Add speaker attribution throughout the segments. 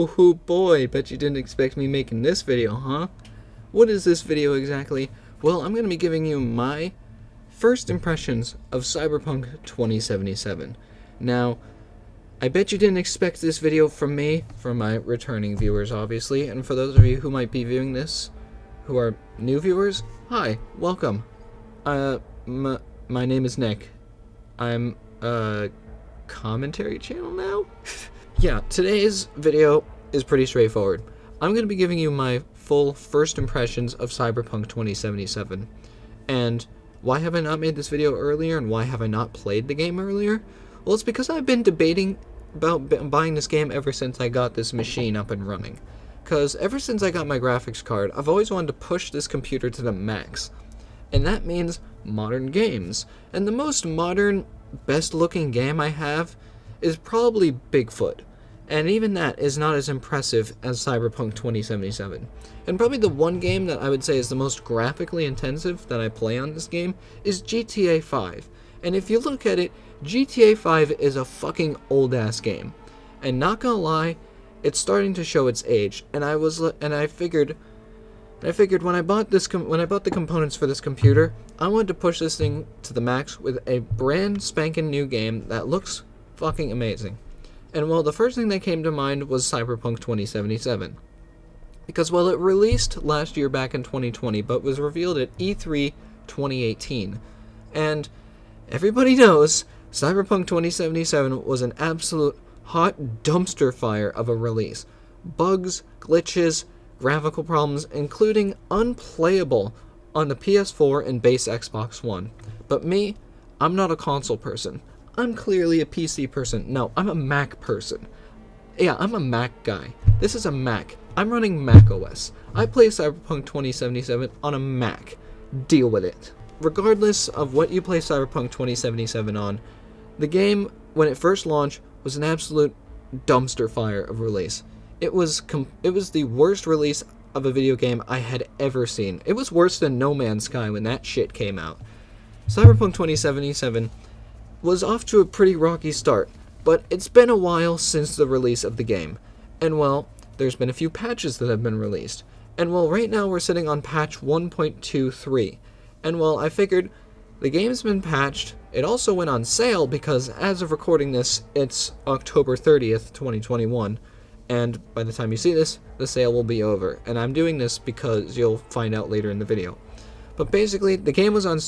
Speaker 1: Oh boy, bet you didn't expect me making this video, huh? What is this video exactly? Well, I'm going to be giving you my first impressions of Cyberpunk 2077. Now, I bet you didn't expect this video from me, from my returning viewers obviously, and for those of you who might be viewing this, who are new viewers, hi, welcome. My name is Nick. I'm a commentary channel now? Yeah, today's video is pretty straightforward. I'm going to be giving you my full first impressions of Cyberpunk 2077. And why have I not made this video earlier, and why have I not played the game earlier? Well, it's because I've been debating about buying this game ever since I got this machine up and running. Because ever since I got my graphics card, I've always wanted to push this computer to the max. And that means modern games. And the most modern, best looking game I have is probably Bigfoot. And even that is not as impressive as Cyberpunk 2077. And probably the one game that I would say is the most graphically intensive that I play on this game is GTA 5. And if you look at it, GTA 5 is a fucking old-ass game. And not gonna lie, it's starting to show its age. And I figured when I bought the components for this computer, I wanted to push this thing to the max with a brand spanking new game that looks fucking amazing. And well, the first thing that came to mind was Cyberpunk 2077. Because, well, it released last year back in 2020, but was revealed at E3 2018. And everybody knows Cyberpunk 2077 was an absolute hot dumpster fire of a release. Bugs, glitches, graphical problems, including unplayable on the PS4 and base Xbox One. But me, I'm not a console person. I'm clearly a PC person. No, I'm a Mac person. Yeah, I'm a Mac guy. This is a Mac. I'm running Mac OS. I play Cyberpunk 2077 on a Mac. Deal with it. Regardless of what you play Cyberpunk 2077 on, the game, when it first launched, was an absolute dumpster fire of release. It was the worst release of a video game I had ever seen. It was worse than No Man's Sky when that shit came out. Cyberpunk 2077 was off to a pretty rocky start, but it's been a while since the release of the game. And well, there's been a few patches that have been released. And well, right now we're sitting on patch 1.23. And well, I figured the game's been patched. It also went on sale because as of recording this, it's October 30th, 2021. And by the time you see this, the sale will be over. And I'm doing this because you'll find out later in the video. But basically, the game was on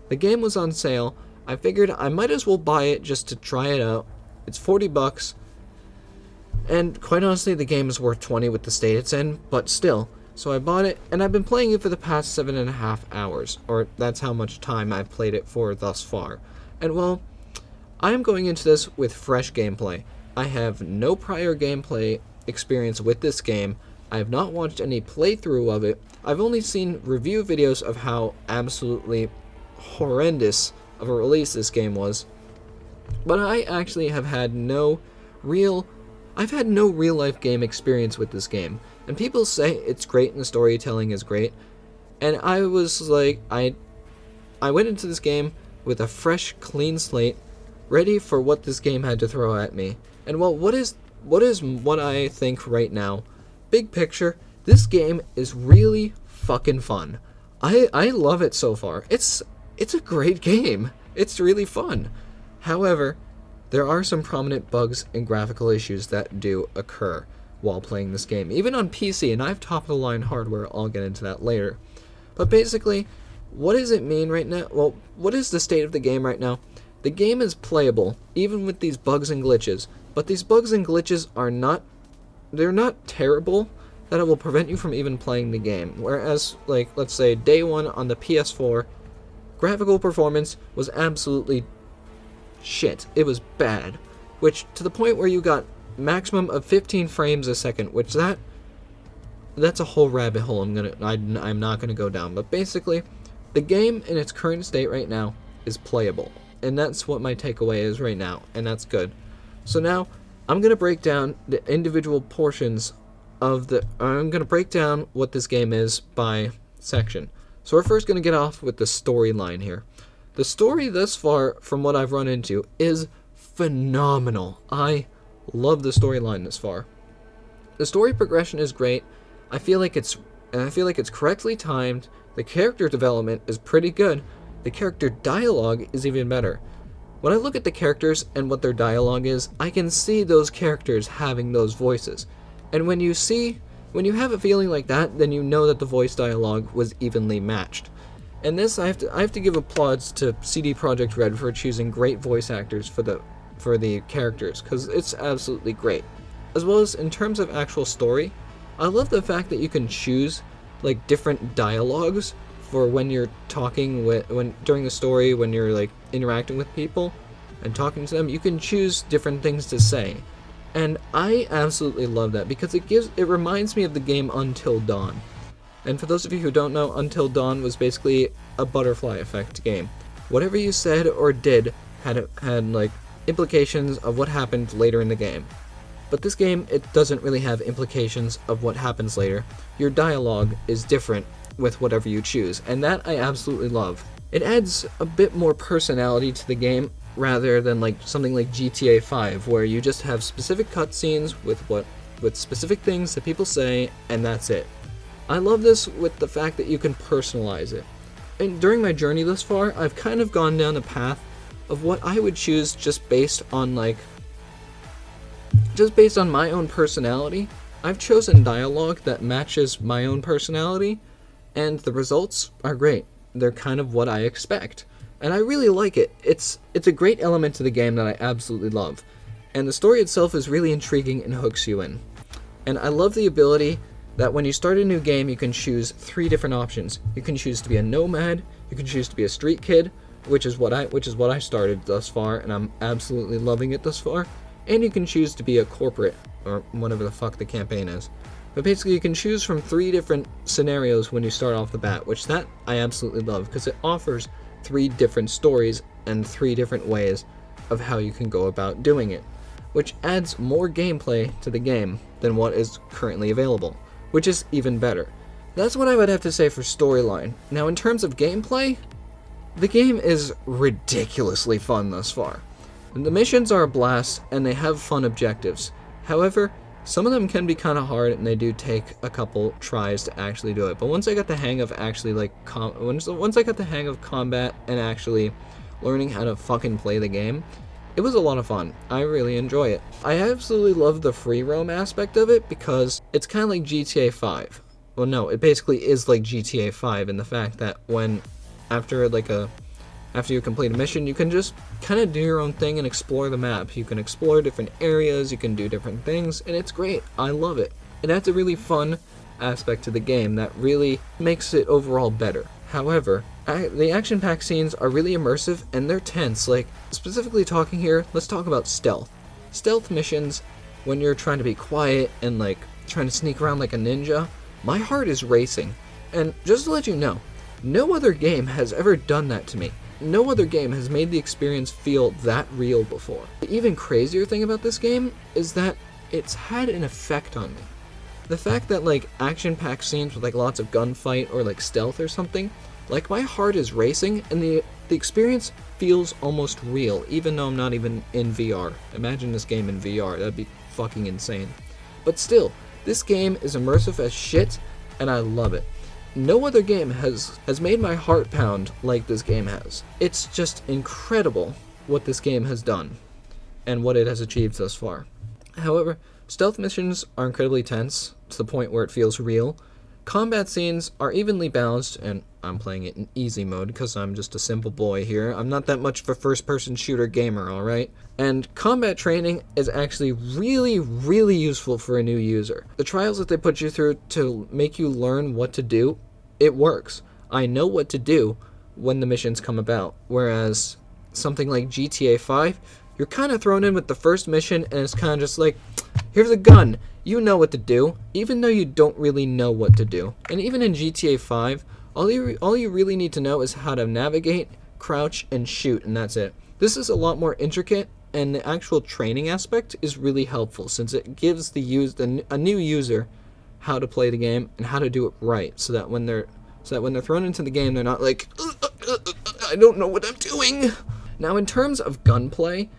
Speaker 1: The game was on sale. I figured I might as well buy it just to try it out. It's $40. And quite honestly, the game is worth $20 with the state it's in, but still. So I bought it, and I've been playing it for the past 7.5 hours. Or that's how much time I've played it for thus far. And well, I am going into this with fresh gameplay. I have no prior gameplay experience with this game. I have not watched any playthrough of it. I've only seen review videos of how absolutely horrendous of a release this game was, but I actually have had no real life game experience with this game. And people say it's great and the storytelling is great, and I was like, I went into this game with a fresh, clean slate, ready for what this game had to throw at me. And well, what I think right now, big picture, this game is really fucking fun. I love it so far. It's a great game. It's really fun. However, there are some prominent bugs and graphical issues that do occur while playing this game, even on PC, and I have top-of-the-line hardware. I'll get into that later. But basically, what does it mean right now? Well, what is the state of the game right now? The game is playable, even with these bugs and glitches, but these bugs and glitches are not terrible that it will prevent you from even playing the game. Whereas, like, let's say, day one on the PS4, graphical performance was absolutely shit. It was bad. Which, to the point where you got maximum of 15 frames a second, which that's a whole rabbit hole I'm not gonna go down. But basically, the game in its current state right now is playable. And that's what my takeaway is right now, and that's good. So now, I'm gonna break down the individual portions of I'm gonna break down what this game is by section. So we're first going to get off with the storyline here. The story thus far, from what I've run into, is phenomenal. I love the storyline this far. The story progression is great. I feel like it's correctly timed. The character development is pretty good. The character dialogue is even better. When I look at the characters and what their dialogue is, I can see those characters having those voices. And when you have a feeling like that, then you know that the voice dialogue was evenly matched. And this, I have to give applause to CD Projekt Red for choosing great voice actors for the characters, because it's absolutely great. As well as in terms of actual story, I love the fact that you can choose like different dialogues for when you're talking during the story, when you're like interacting with people and talking to them, you can choose different things to say. And I absolutely love that because it reminds me of the game Until Dawn. And for those of you who don't know, Until Dawn was basically a butterfly effect game. Whatever you said or did had like implications of what happened later in the game. But this game, it doesn't really have implications of what happens later. Your dialogue is different with whatever you choose, and that I absolutely love. It adds a bit more personality to the game rather than like something like GTA 5, where you just have specific cutscenes with specific things that people say, and that's it. I love this with the fact that you can personalize it. And during my journey thus far, I've kind of gone down the path of what I would choose just based on my own personality. I've chosen dialogue that matches my own personality, and the results are great. They're kind of what I expect. And I really like it. It's a great element to the game that I absolutely love. And the story itself is really intriguing and hooks you in. And I love the ability that when you start a new game, you can choose 3 different options. You can choose to be a nomad, you can choose to be a street kid, which is what I started thus far, and I'm absolutely loving it thus far. And you can choose to be a corporate, or whatever the fuck the campaign is. But basically you can choose from 3 different scenarios when you start off the bat, which that I absolutely love, because it offers 3 different stories and 3 different ways of how you can go about doing it, which adds more gameplay to the game than what is currently available, which is even better. That's what I would have to say for storyline. Now in terms of gameplay, the game is ridiculously fun thus far. The missions are a blast, and they have fun objectives. However, some of them can be kind of hard, and they do take a couple tries to actually do it. But once I got the hang of actually once I got the hang of combat and actually learning how to fucking play the game, it was a lot of fun. I really enjoy it. I absolutely love the free roam aspect of it because it's kind of like GTA 5. Well, no, it basically is like GTA 5 in the fact that after you complete a mission, you can just kind of do your own thing and explore the map. You can explore different areas, you can do different things, and it's great. I love it. It adds a really fun aspect to the game that really makes it overall better. However, the action-packed scenes are really immersive and they're tense. Like, specifically talking here, let's talk about stealth. Stealth missions, when you're trying to be quiet and like trying to sneak around like a ninja, my heart is racing. And just to let you know, no other game has ever done that to me. No other game has made the experience feel that real before. The even crazier thing about this game is that it's had an effect on me. The fact that like action-packed scenes with like lots of gunfight or like stealth or something, like my heart is racing and the experience feels almost real, even though I'm not even in VR. Imagine this game in VR, that'd be fucking insane. But still, this game is immersive as shit and I love it. No other game has made my heart pound like this game has. It's just incredible what this game has done and what it has achieved thus far. However, stealth missions are incredibly tense to the point where it feels real. Combat scenes are evenly balanced, and I'm playing it in easy mode because I'm just a simple boy here. I'm not that much of a first-person shooter gamer, alright? And combat training is actually really, really useful for a new user. The trials that they put you through to make you learn what to do, it works. I know what to do when the missions come about, whereas something like GTA 5, you're kind of thrown in with the first mission and it's kind of just like, here's a gun, you know what to do, even though you don't really know what to do. And even in GTA 5, all you really need to know is how to navigate, crouch, and shoot, and that's it. This is a lot more intricate, and the actual training aspect is really helpful since it gives a new user how to play the game and how to do it right, so that when they're thrown into the game, they're not like, I don't know what I'm doing. Now, in terms of gunplay,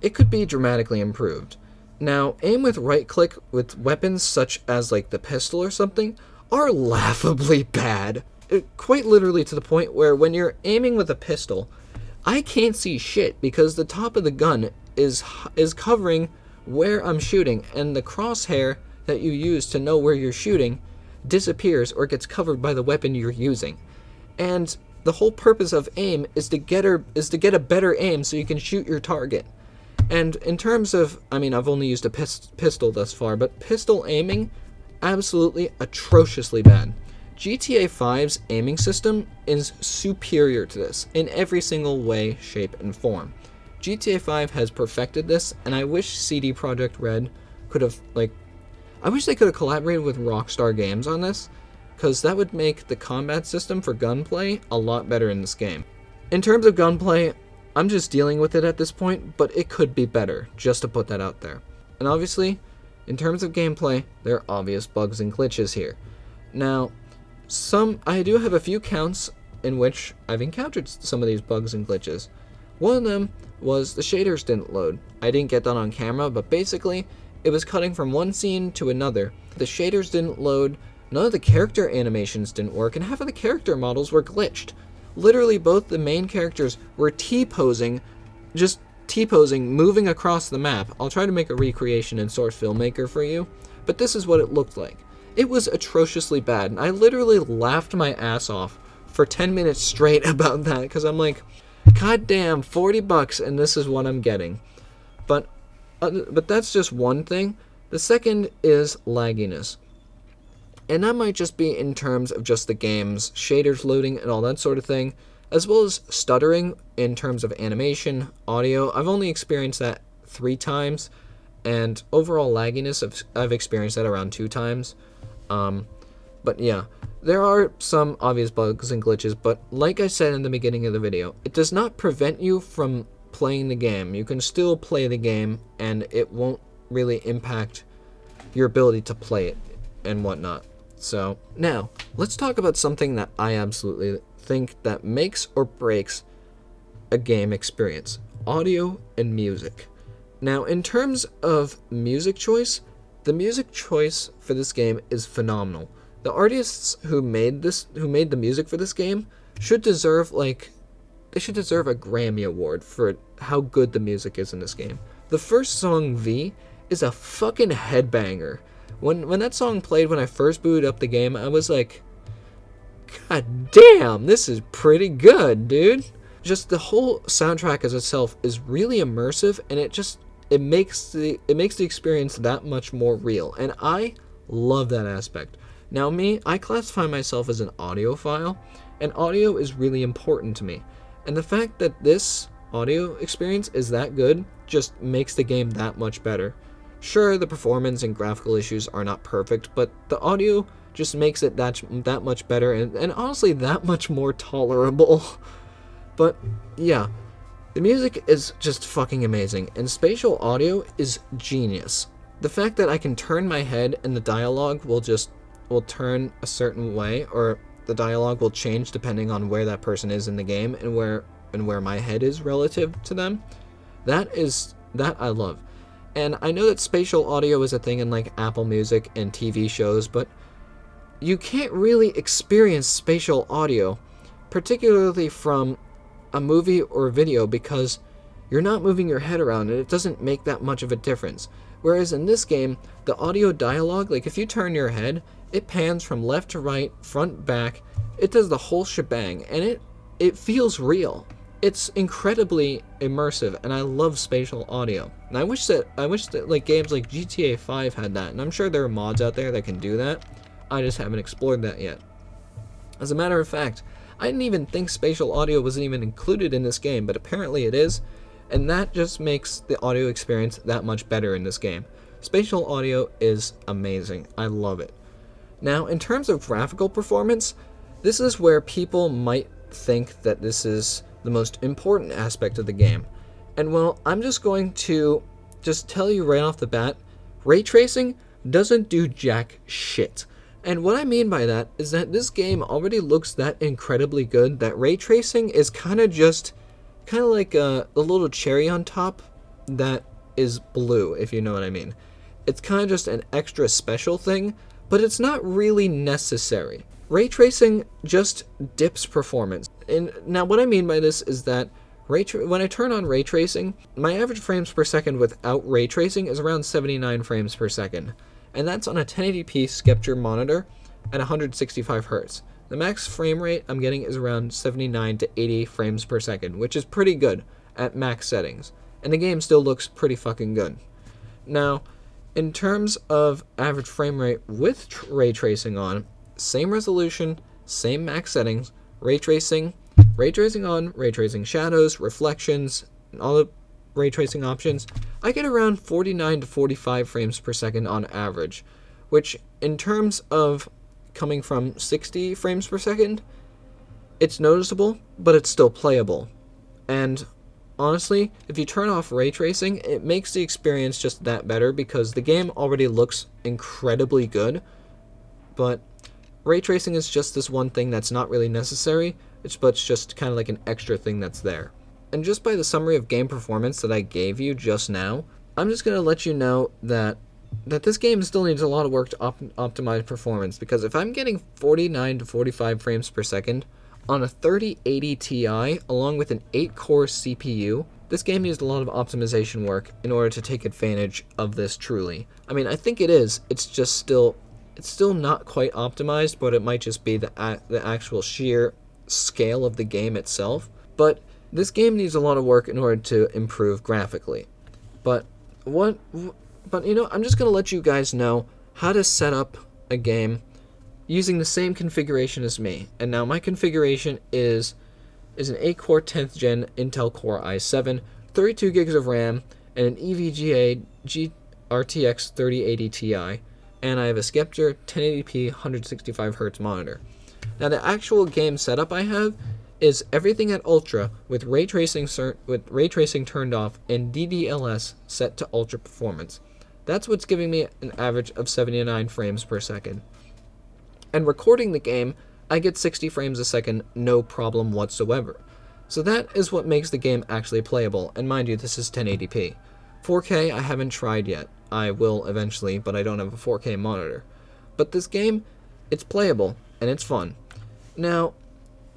Speaker 1: it could be dramatically improved. Now, aim with right click with weapons such as like the pistol or something are laughably bad. Quite literally to the point where when you're aiming with a pistol, I can't see shit because the top of the gun is covering where I'm shooting, and the crosshair that you use to know where you're shooting disappears or gets covered by the weapon you're using. And the whole purpose of aim is to get a better aim so you can shoot your target. And in terms of, I mean, I've only used a pistol thus far, but pistol aiming, absolutely atrociously bad. GTA 5's aiming system is superior to this in every single way, shape, and form. GTA 5 has perfected this, and I wish CD Projekt Red could have, I wish they could have collaborated with Rockstar Games on this, because that would make the combat system for gunplay a lot better in this game. In terms of gunplay, I'm just dealing with it at this point, but it could be better, just to put that out there. And obviously, in terms of gameplay, there are obvious bugs and glitches here. Now, I do have a few counts in which I've encountered some of these bugs and glitches. One of them was the shaders didn't load. I didn't get that on camera, but basically, it was cutting from one scene to another. The shaders didn't load, none of the character animations didn't work, and half of the character models were glitched. Literally, both the main characters were T-posing, moving across the map. I'll try to make a recreation in Source Filmmaker for you, but this is what it looked like. It was atrociously bad, and I literally laughed my ass off for 10 minutes straight about that, because I'm like, god damn, $40 and this is what I'm getting. But that's just one thing. The second is lagginess. And that might just be in terms of just the game's shaders loading and all that sort of thing, as well as stuttering in terms of animation, audio. I've only experienced that 3 times, and overall lagginess, I've experienced that around 2 times. But yeah, there are some obvious bugs and glitches, but like I said in the beginning of the video, it does not prevent you from playing the game. You can still play the game, and it won't really impact your ability to play it and whatnot. So, now, let's talk about something that I absolutely think that makes or breaks a game experience. Audio and music. Now, in terms of music choice, the music choice for this game is phenomenal. The artists who made the music for this game should deserve a Grammy Award for how good the music is in this game. The first song, V, is a fucking headbanger. When that song played when I first booted up the game, I was like, god damn, this is pretty good, dude. Just the whole soundtrack as itself is really immersive, and it makes the experience that much more real, and I love that aspect. Now I classify myself as an audiophile, and audio is really important to me. And the fact that this audio experience is that good just makes the game that much better. Sure, the performance and graphical issues are not perfect, but the audio just makes it that much better, and honestly that much more tolerable. But yeah, the music is just fucking amazing, and spatial audio is genius. The fact that I can turn my head and the dialogue will turn a certain way, or the dialogue will change depending on where that person is in the game and where my head is relative to them. That I love. And I know that spatial audio is a thing in like Apple Music and TV shows, but you can't really experience spatial audio, particularly from a movie or a video, because you're not moving your head around and it doesn't make that much of a difference. Whereas in this game, the audio dialogue, like if you turn your head, it pans from left to right, front, back, it does the whole shebang, and it feels real. It's incredibly immersive, and I love spatial audio. And I wish that like games like GTA 5 had that, and I'm sure there are mods out there that can do that. I just haven't explored that yet. As a matter of fact, I didn't even think spatial audio wasn't even included in this game, but apparently it is, and that just makes the audio experience that much better in this game. Spatial audio is amazing. I love it. Now, in terms of graphical performance, this is where people might think that this is the most important aspect of the game. And well, I'm just going to tell you right off the bat, ray tracing doesn't do jack shit. And what I mean by that is that this game already looks that incredibly good that ray tracing is kind of like a little cherry on top that is blue, if you know what I mean. It's kind of just an extra special thing, but it's not really necessary. Ray tracing just dips performance. And now what I mean by this is that when I turn on ray tracing, my average frames per second without ray tracing is around 79 frames per second. And that's on a 1080p Spatial monitor at 165 Hz. The max frame rate I'm getting is around 79 to 80 frames per second, which is pretty good at max settings. And the game still looks pretty fucking good. Now, in terms of average frame rate with ray tracing on, same resolution, same max settings, ray tracing on, ray tracing shadows, reflections, and all the ray tracing options, I get around 49 to 45 frames per second on average, which in terms of coming from 60 frames per second, it's noticeable, but it's still playable. And honestly, if you turn off ray tracing, it makes the experience just that better because the game already looks incredibly good, but ray tracing is just this one thing that's not really necessary, but it's just kind of like an extra thing that's there. And just by the summary of game performance that I gave you just now, I'm just going to let you know that this game still needs a lot of work to optimize performance, because if I'm getting 49 to 45 frames per second on a 3080 Ti along with an 8-core CPU, this game needs a lot of optimization work in order to take advantage of this truly. I mean, I think it is. It's still not quite optimized, but it might just be the actual sheer scale of the game itself. But this game needs a lot of work in order to improve graphically. But you know, I'm just going to let you guys know how to set up a game using the same configuration as me. And now my configuration is an 8-core 10th gen Intel Core i7, 32 gigs of RAM, and an EVGA RTX 3080 Ti. And I have a Spatial 1080p 165 Hz monitor. Now the actual game setup I have is everything at ultra with ray tracing turned off and DDLS set to ultra performance. That's what's giving me an average of 79 frames per second. And recording the game, I get 60 frames a second, no problem whatsoever. So that is what makes the game actually playable, and mind you, this is 1080p. 4K I haven't tried yet. I will eventually, but I don't have a 4K monitor. But this game, it's playable, and it's fun. Now,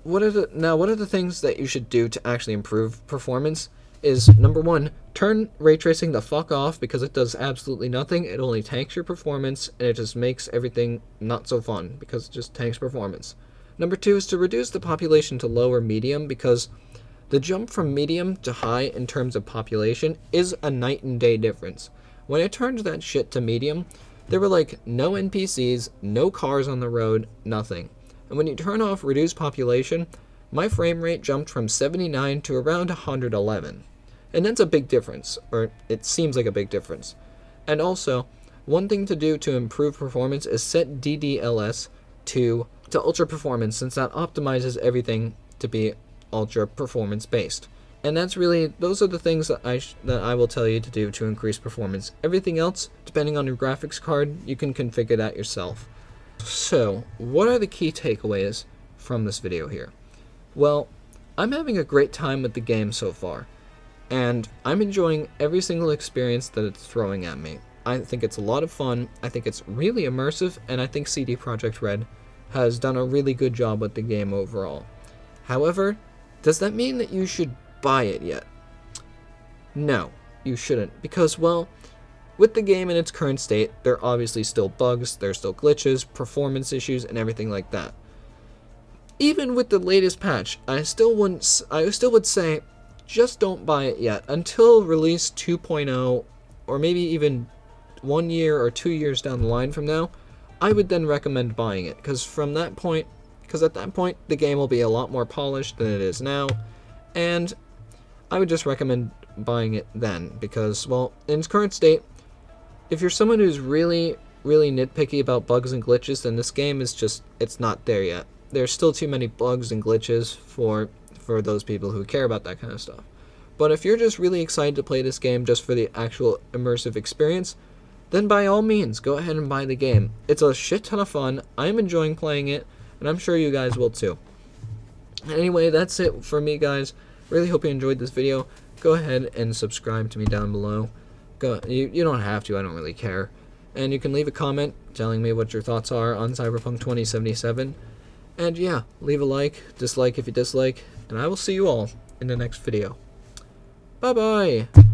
Speaker 1: what are the things that you should do to actually improve performance? Is number one, turn ray tracing the fuck off, because it does absolutely nothing. It only tanks your performance, and it just makes everything not so fun, because it just tanks performance. Number two is to reduce the population to low or medium, because the jump from medium to high in terms of population is a night and day difference. When I turned that shit to medium, there were like no NPCs, no cars on the road, nothing. And when you turn off reduced population, my frame rate jumped from 79 to around 111. And that's a big difference, or it seems like a big difference. And also, one thing to do to improve performance is set DDLS to ultra performance, since that optimizes everything to be ultra performance based. And those are the things that I will tell you to do to increase performance. Everything else, depending on your graphics card, you can configure that yourself. So, what are the key takeaways from this video here? Well, I'm having a great time with the game so far, and I'm enjoying every single experience that it's throwing at me. I think it's a lot of fun, I think it's really immersive, and I think CD Projekt Red has done a really good job with the game overall. However, does that mean that you should buy it yet? No, you shouldn't, because, well, with the game in its current state, there are obviously still bugs, there's still glitches, performance issues, and everything like that. Even with the latest patch, I still would say, just don't buy it yet until release 2.0, or maybe even 1 year or 2 years down the line from now. I would then recommend buying it, because at that point the game will be a lot more polished than it is now, and I would just recommend buying it then, because, well, in its current state, if you're someone who's really, really nitpicky about bugs and glitches, then this game is just, it's not there yet. There's still too many bugs and glitches for those people who care about that kind of stuff. But if you're just really excited to play this game just for the actual immersive experience, then by all means, go ahead and buy the game. It's a shit ton of fun, I'm enjoying playing it, and I'm sure you guys will too. Anyway, that's it for me, guys. Really hope you enjoyed this video. Go ahead and subscribe to me down below. You don't have to. I don't really care. And you can leave a comment telling me what your thoughts are on Cyberpunk 2077. And yeah, leave a like, dislike if you dislike, and I will see you all in the next video. Bye-bye!